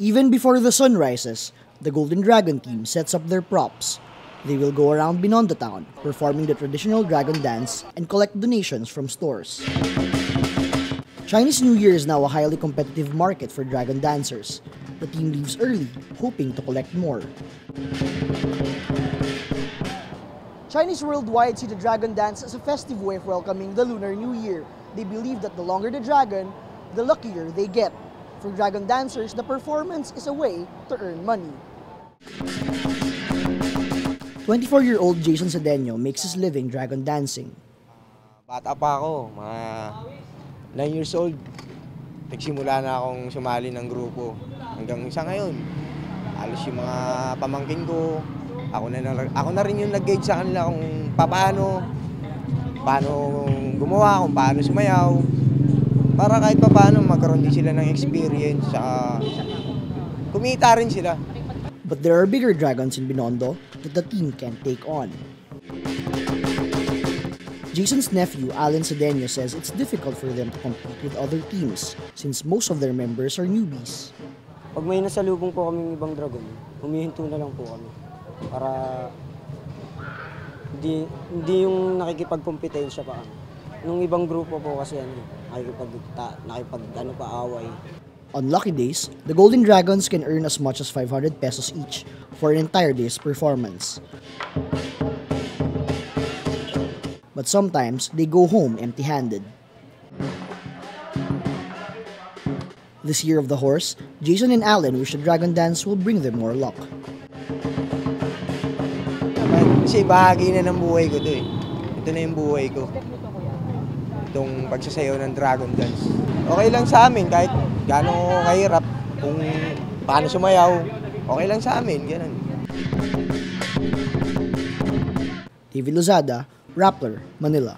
Even before the sun rises, the Golden Dragon team sets up their props. They will go around Binondo town, performing the traditional dragon dance and collect donations from stores. Chinese New Year is now a highly competitive market for dragon dancers. The team leaves early, hoping to collect more. Chinese worldwide see the dragon dance as a festive way of welcoming the Lunar New Year. They believe that the longer the dragon, the luckier they get. For dragon dancers, the performance is a way to earn money. 24-year-old Jason Cedeño makes his living dragon dancing. Bata pa ako, mga 9 years old. Nagsimula na akong sumali ng grupo. Hanggang sa ngayon, halos yung mga pamangkin ko, ako na rin yung nag-guide sa kanila kung paano gumawa, kung paano sumayaw. Para kahit paano magkaroon din sila ng experience, kumita rin sila. But there are bigger dragons in Binondo that the team can't take on. Jason's nephew, Alan Cedeño, says it's difficult for them to compete with other teams since most of their members are newbies. Pag may nasalubong po kaming ibang dragon, humihinto na lang po kami. Para hindi yung nakikipagkompetensya pa kami. Nung ibang grupo po kasi nakikipag-away. On lucky days, the Golden Dragons can earn as much as 500 pesos each for an entire day's performance. But sometimes, they go home empty-handed. This year of the horse, Jason and Alan wish the dragon dance will bring them more luck. Kasi bahagi na ng buhay ko ito eh. Ito na yung buhay ko. Itong pagsasayaw ng dragon dance. Okay lang sa amin kahit gaano kahirap, kung paano sumayaw, okay lang sa amin, ganun. David Lozada, Rappler, Manila.